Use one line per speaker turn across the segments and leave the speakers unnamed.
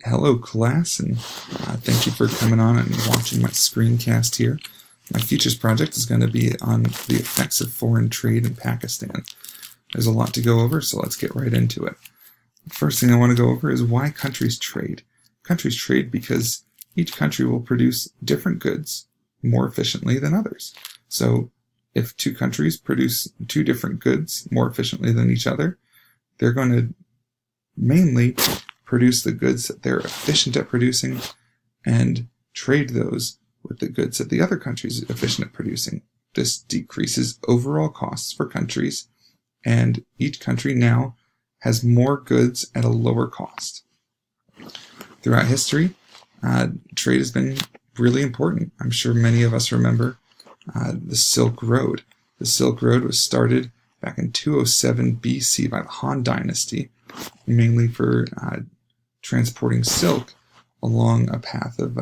Hello class, and thank you for coming on and watching my screencast here. My futures project is going to be on the effects of foreign trade in Pakistan. There's a lot to go over, so let's get right into it. The first thing I want to go over is why countries trade. Countries trade because each country will produce different goods more efficiently than others. So if two countries produce two different goods more efficiently than each other, they're going to mainly produce the goods that they're efficient at producing and trade those with the goods that the other country is efficient at producing. This decreases overall costs for countries, and each country now has more goods at a lower cost. Throughout history, trade has been really important. I'm sure many of us remember the Silk Road. The Silk Road was started back in 207 BC by the Han Dynasty, mainly for transporting silk along a path of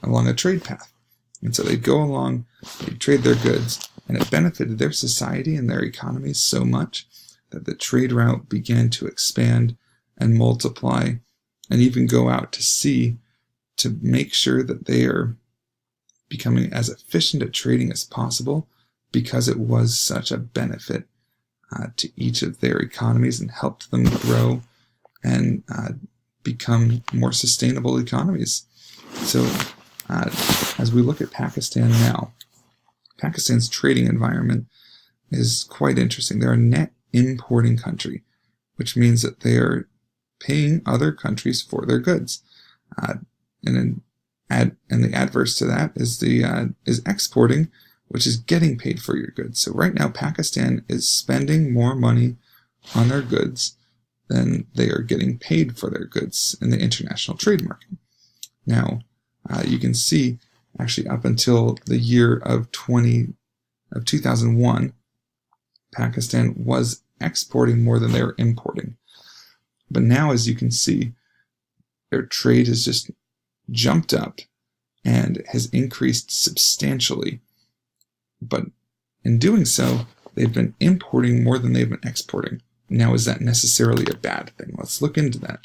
along a trade path. And so they'd go along, they'd trade their goods, and it benefited their society and their economies so much that the trade route began to expand and multiply and even go out to sea to make sure that they are becoming as efficient at trading as possible, because it was such a benefit to each of their economies and helped them grow and become more sustainable economies. So as we look at Pakistan now, Pakistan's trading environment is quite interesting. They're a net importing country, which means that they are paying other countries for their goods. And the adverse to that is exporting, which is getting paid for your goods. So right now, Pakistan is spending more money on their goods than they are getting paid for their goods in the international trade market. Now, you can see actually up until the year of 2001, Pakistan was exporting more than they were importing. But now, as you can see, their trade has just jumped up and has increased substantially. But in doing so, they've been importing more than they've been exporting. Now, is that necessarily a bad thing? Let's look into that.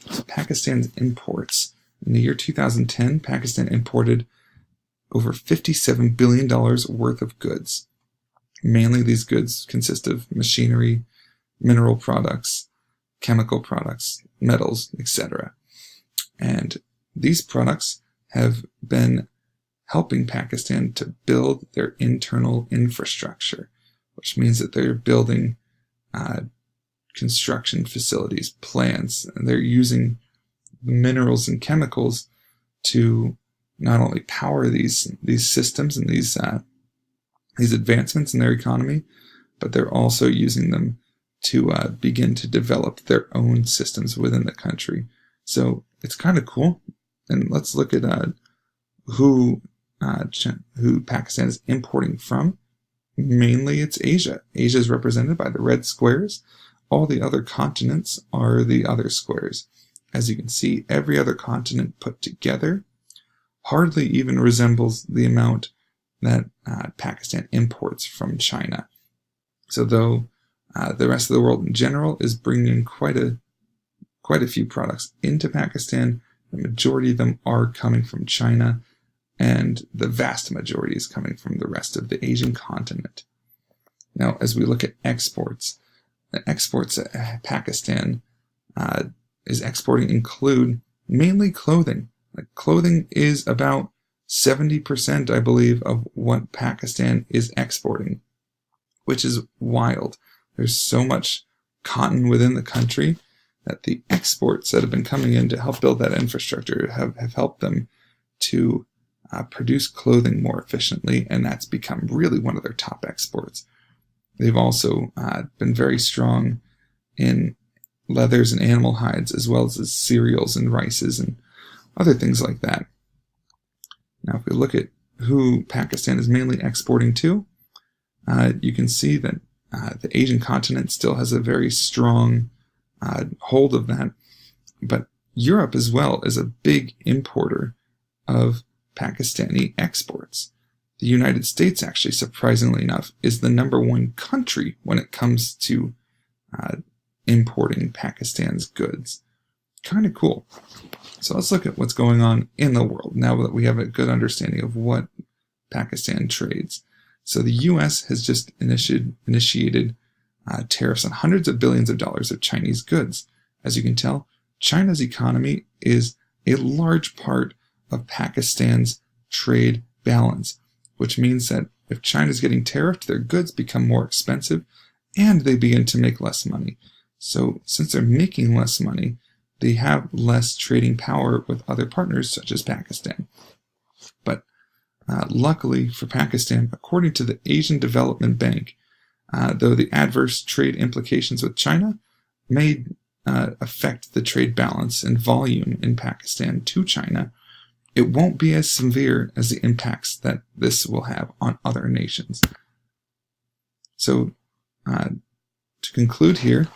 So Pakistan's imports. In the year 2010, Pakistan imported over $57 billion worth of goods. Mainly these goods consist of machinery, mineral products, chemical products, metals, etc. And these products have been helping Pakistan to build their internal infrastructure, which means that they're building construction facilities, plants, and they're using the minerals and chemicals to not only power these systems and these advancements in their economy, but they're also using them to begin to develop their own systems within the country. So it's kind of cool. And let's look at who Pakistan is importing from. Mainly it's Asia. Asia is represented by the red squares. All the other continents are the other squares. As you can see, every other continent put together hardly even resembles the amount that Pakistan imports from China. So though the rest of the world in general is bringing quite a few products into Pakistan, the majority of them are coming from China, and the vast majority is coming from the rest of the Asian continent. Now, as we look at exports, the exports that Pakistan is exporting include mainly clothing. Like, clothing is about 70%, I believe, of what Pakistan is exporting, which is wild. There's so much cotton within the country that the exports that have been coming in to help build that infrastructure have helped them to produce clothing more efficiently, and that's become really one of their top exports. They've also been very strong in leathers and animal hides, as well as cereals and rices and other things like that. Now, if we look at who Pakistan is mainly exporting to, you can see that the Asian continent still has a very strong hold of that, but Europe as well is a big importer of Pakistani exports. The United States, actually, surprisingly enough, is the #1 country when it comes to importing Pakistan's goods. Kind of cool. So let's look at what's going on in the world now that we have a good understanding of what Pakistan trades. So the U.S. has just initiated tariffs on hundreds of billions of dollars of Chinese goods. As you can tell, China's economy is a large part of Pakistan's trade balance, which means that if China's getting tariffed, their goods become more expensive and they begin to make less money. So since they're making less money, they have less trading power with other partners such as Pakistan. But luckily for Pakistan, according to the Asian Development Bank, though the adverse trade implications with China may affect the trade balance and volume in Pakistan to China, it won't be as severe as the impacts that this will have on other nations. So to conclude here,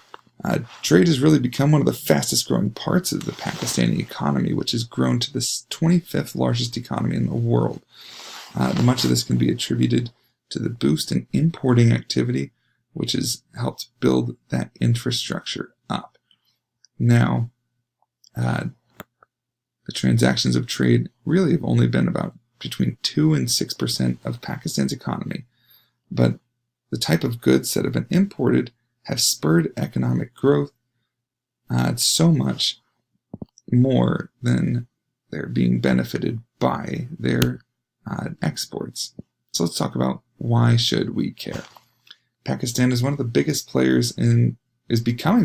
trade has really become one of the fastest growing parts of the Pakistani economy, which has grown to the 25th largest economy in the world. Much of this can be attributed to the boost in importing activity, which has helped build that infrastructure up. Now, the transactions of trade really have only been about between 2 and 6% of Pakistan's economy, but the type of goods that have been imported have spurred economic growth so much more than they're being benefited by their exports. So let's talk about why should we care. Pakistan is becoming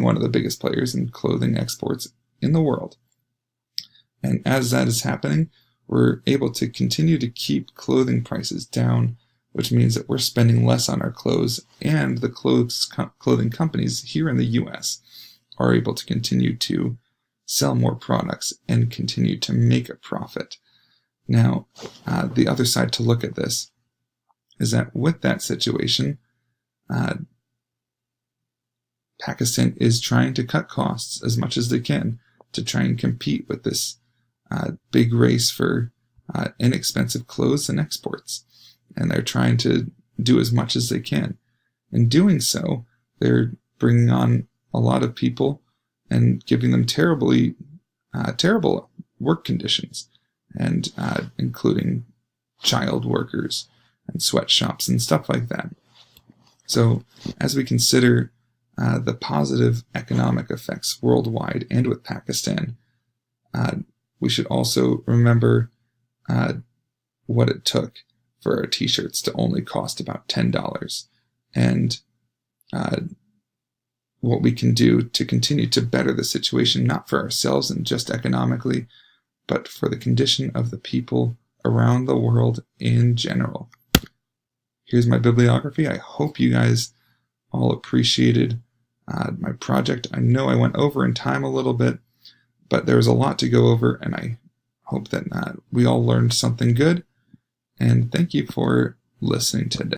one of the biggest players in clothing exports in the world. And as that is happening, we're able to continue to keep clothing prices down, which means that we're spending less on our clothes, and the clothing companies here in the U.S. are able to continue to sell more products and continue to make a profit. Now, the other side to look at this is that with that situation, Pakistan is trying to cut costs as much as they can to try and compete with this big race for inexpensive clothes and exports. And they're trying to do as much as they can. In doing so, they're bringing on a lot of people and giving them terrible work conditions, and including child workers and sweatshops and stuff like that. So as we consider the positive economic effects worldwide and with Pakistan, we should also remember what it took for our t-shirts to only cost about $10, and what we can do to continue to better the situation, not for ourselves and just economically, but for the condition of the people around the world in general. Here's my bibliography. I hope you guys all appreciated my project. I know I went over in time a little bit, but there was a lot to go over, and I hope that we all learned something good. And thank you for listening today.